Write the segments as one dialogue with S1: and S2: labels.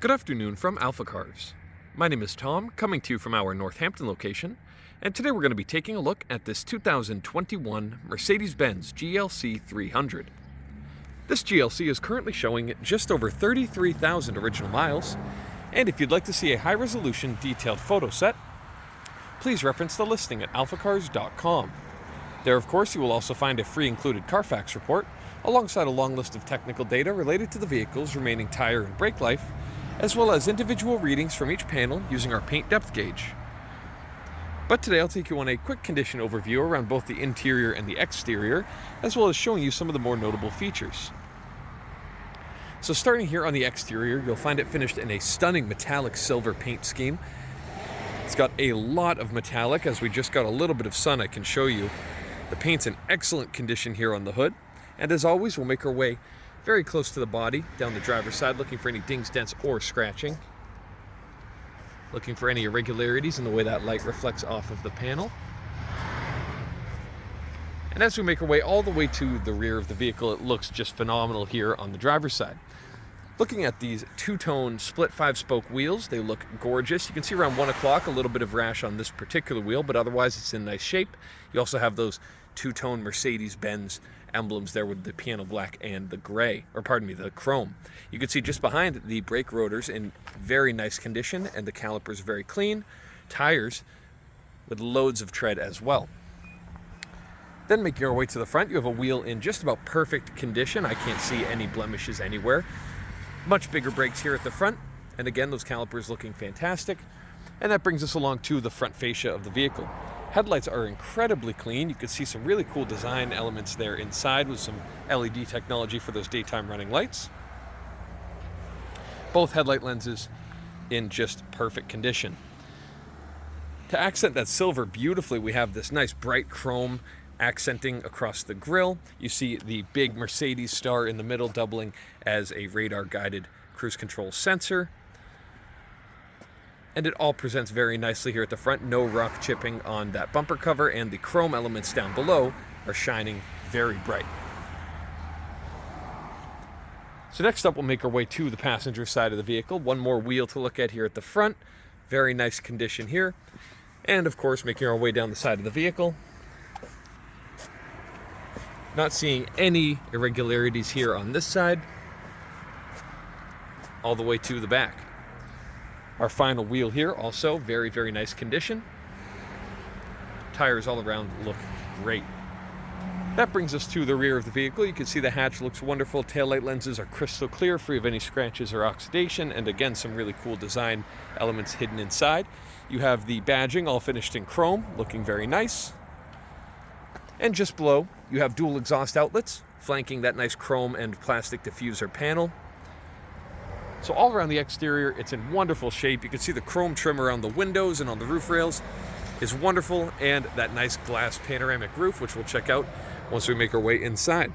S1: Good afternoon from AlphaCars. My name is Tom, coming to you from our Northampton location, and today we're going to be taking a look at this 2021 Mercedes-Benz GLC 300. This GLC is currently showing just over 33,000 original miles, and if you'd like to see a high-resolution detailed photo set, please reference the listing at alphacars.com. There, of course, you will also find a free included Carfax report, alongside a long list of technical data related to the vehicle's remaining tire and brake life, as well as individual readings from each panel using our paint depth gauge. But today I'll take you on a quick condition overview around both the interior and the exterior, as well as showing you some of the more notable features. So starting here on the exterior, you'll find it finished in a stunning metallic silver paint scheme. It's got a lot of metallic. As we just got a little bit of sun, I can show you. The paint's in excellent condition here on the hood. And as always, we'll make our way very close to the body, down the driver's side, looking for any dings, dents, or scratching. Looking for any irregularities in the way that light reflects off of the panel. And as we make our way all the way to the rear of the vehicle, it looks just phenomenal here on the driver's side. Looking at these two-tone split 5-spoke wheels, they look gorgeous. You can see around 1 o'clock a little bit of rash on this particular wheel, but otherwise it's in nice shape. You also have those two-tone Mercedes-Benz emblems there with the piano black and the gray, or pardon me, the chrome. You can see just behind the brake rotors in very nice condition, and the calipers very clean. Tires with loads of tread as well. Then making our way to the front, you have a wheel in just about perfect condition. I can't see any blemishes anywhere. Much bigger brakes here at the front, and again, those calipers looking fantastic. And that brings us along to the front fascia of the vehicle. Headlights are incredibly clean. You can see some really cool design elements there inside with some LED technology for those daytime running lights. Both headlight lenses in just perfect condition. To accent that silver beautifully, we have this nice bright chrome accenting across the grille. You see the big Mercedes star in the middle, doubling as a radar-guided cruise control sensor. And it all presents very nicely here at the front. No rock chipping on that bumper cover, and the chrome elements down below are shining very bright. So next up, we'll make our way to the passenger side of the vehicle. One more wheel to look at here at the front. Very nice condition here. And of course, making our way down the side of the vehicle. Not seeing any irregularities here on this side. All the way to the back. Our final wheel here, also very, very nice condition. Tires all around look great. That brings us to the rear of the vehicle. You can see the hatch looks wonderful. Taillight lenses are crystal clear, free of any scratches or oxidation, and again, some really cool design elements hidden inside. You have the badging all finished in chrome, looking very nice. And just below, you have dual exhaust outlets, flanking that nice chrome and plastic diffuser panel. So all around the exterior, it's in wonderful shape. You can see the chrome trim around the windows and on the roof rails is wonderful, and that nice glass panoramic roof, which we'll check out once we make our way inside.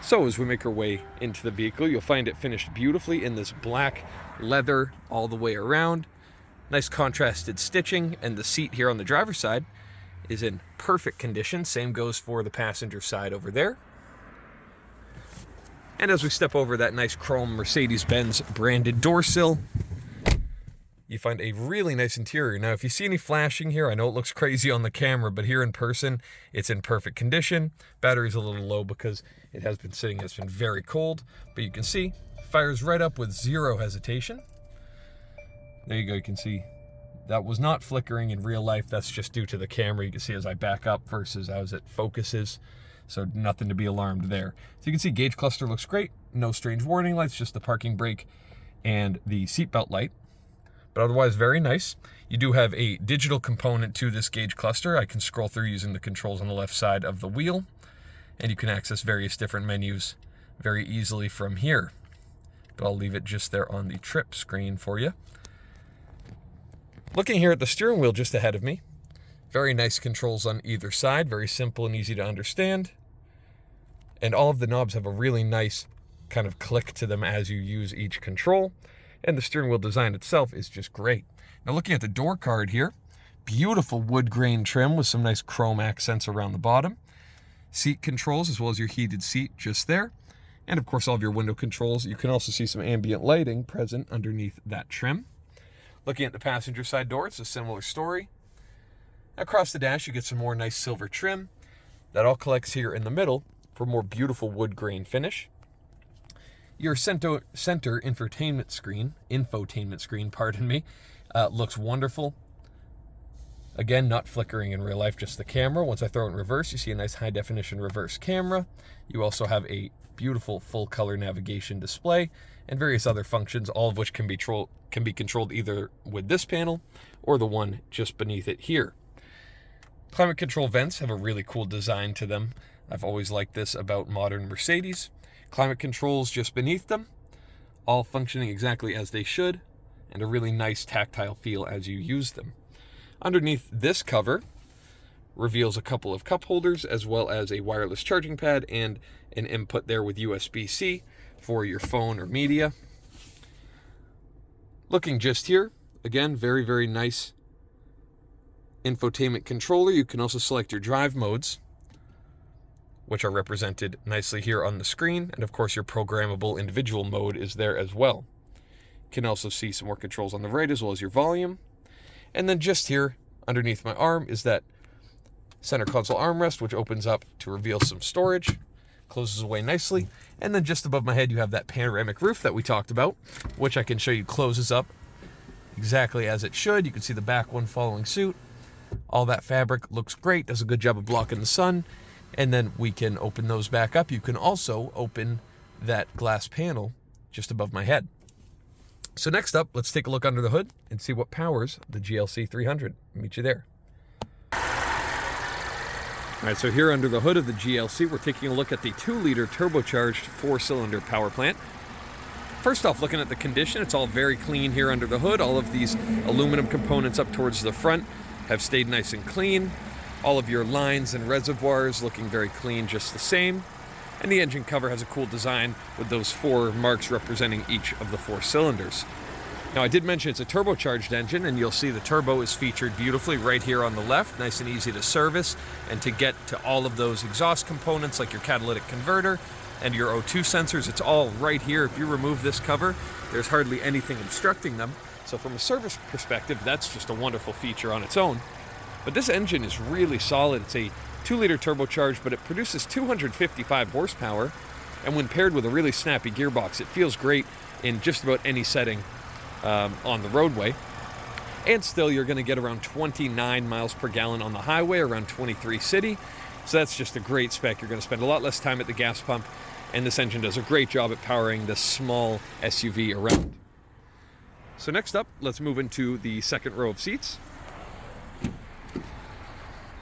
S1: So as we make our way into the vehicle, you'll find it finished beautifully in this black leather all the way around. Nice contrasted stitching, and the seat here on the driver's side is in perfect condition. Same goes for the passenger side over there. And as we step over that nice chrome Mercedes-Benz branded door sill, you find a really nice interior. Now, if you see any flashing here, I know it looks crazy on the camera, but here in person, it's in perfect condition. Battery's a little low because it has been sitting, it's been very cold, but you can see, fires right up with zero hesitation. There you go, you can see that was not flickering in real life. That's just due to the camera. You can see as I back up versus as it focuses. So nothing to be alarmed there. So you can see gauge cluster looks great. No strange warning lights, just the parking brake and the seatbelt light. But otherwise very nice. You do have a digital component to this gauge cluster. I can scroll through using the controls on the left side of the wheel. And you can access various different menus very easily from here. But I'll leave it just there on the trip screen for you. Looking here at the steering wheel just ahead of me. Very nice controls on either side. Very simple and easy to understand. And all of the knobs have a really nice kind of click to them as you use each control. And the steering wheel design itself is just great. Now looking at the door card here, beautiful wood grain trim with some nice chrome accents around the bottom. Seat controls as well as your heated seat just there. And of course, all of your window controls. You can also see some ambient lighting present underneath that trim. Looking at the passenger side door, it's a similar story. Across the dash, you get some more nice silver trim. That all collects here in the middle for more beautiful wood grain finish. Your center infotainment screen, pardon me, looks wonderful. Again, not flickering in real life, just the camera. Once I throw it in reverse, you see a nice high definition reverse camera. You also have a beautiful full color navigation display and various other functions, all of which can be controlled either with this panel or the one just beneath it here. Climate control vents have a really cool design to them. I've always liked this about modern Mercedes. Climate controls just beneath them, all functioning exactly as they should, and a really nice tactile feel as you use them. Underneath this cover reveals a couple of cup holders as well as a wireless charging pad and an input there with USB-C for your phone or media. Looking just here, again, very, very nice infotainment controller. You can also select your drive modes, which are represented nicely here on the screen. And of course, your programmable individual mode is there as well. You can also see some more controls on the right as well as your volume. And then just here underneath my arm is that center console armrest, which opens up to reveal some storage, closes away nicely. And then just above my head, you have that panoramic roof that we talked about, which I can show you closes up exactly as it should. You can see the back one following suit. All that fabric looks great, does a good job of blocking the sun. And then we can open those back up. You can also open that glass panel just above my head. So next up, let's take a look under the hood and see what powers the GLC 300. I'll meet you there. All right, so here under the hood of the GLC, we're taking a look at the 2-liter turbocharged 4-cylinder power plant. First off, looking at the condition, it's all very clean here under the hood. All of these aluminum components up towards the front have stayed nice and clean. All of your lines and reservoirs looking very clean just the same. And the engine cover has a cool design with those 4 marks representing each of the 4 cylinders. Now, I did mention it's a turbocharged engine, and you'll see the turbo is featured beautifully right here on the left, nice and easy to service, and to get to all of those exhaust components like your catalytic converter and your O2 sensors, it's all right here. If you remove this cover, there's hardly anything obstructing them. So from a service perspective, that's just a wonderful feature on its own. But this engine is really solid. It's a 2-liter turbocharged, but it produces 255 horsepower. And when paired with a really snappy gearbox, it feels great in just about any setting on the roadway. And still, you're going to get around 29 miles per gallon on the highway, around 23 city. So that's just a great spec. You're going to spend a lot less time at the gas pump. And this engine does a great job at powering this small SUV around. So next up, let's move into the second row of seats,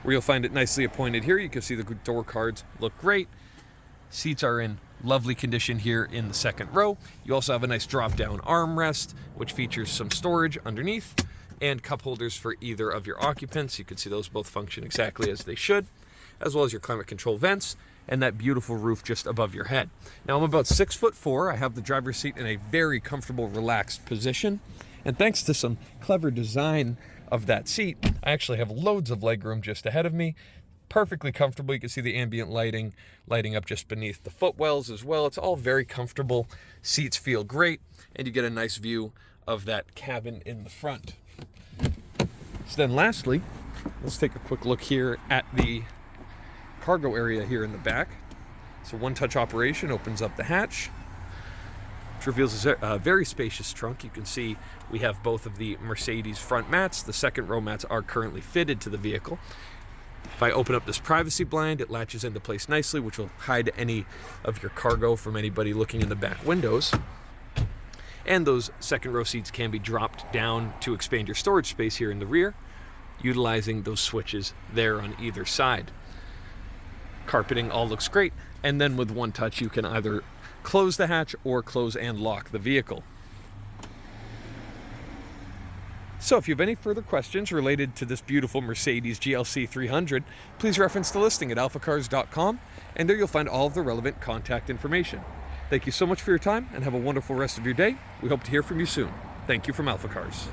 S1: where you'll find it nicely appointed here. You can see the door cards look great. Seats are in lovely condition here in the second row. You also have a nice drop-down armrest, which features some storage underneath and cup holders for either of your occupants. You can see those both function exactly as they should, as well as your climate control vents and that beautiful roof just above your head. Now, I'm about 6'4". I have the driver's seat in a very comfortable, relaxed position. And thanks to some clever design of that seat, I actually have loads of legroom just ahead of me. Perfectly comfortable. You can see the ambient lighting up just beneath the footwells as well. It's all very comfortable. Seats feel great, and you get a nice view of that cabin in the front. So then lastly, let's take a quick look here at the cargo area here in the back. So one-touch operation opens up the hatch, which reveals a very spacious trunk. You can see we have both of the Mercedes front mats. The second row mats are currently fitted to the vehicle. If I open up this privacy blind, it latches into place nicely, which will hide any of your cargo from anybody looking in the back windows. And those second row seats can be dropped down to expand your storage space here in the rear, utilizing those switches there on either side. Carpeting all looks great, and then with one touch you can either close the hatch or close and lock the vehicle. So if you have any further questions related to this beautiful Mercedes GLC 300, please reference the listing at alphacars.com, and there you'll find all of the relevant contact information. Thank you so much for your time, and have a wonderful rest of your day. We hope to hear from you soon. Thank you from AlphaCars.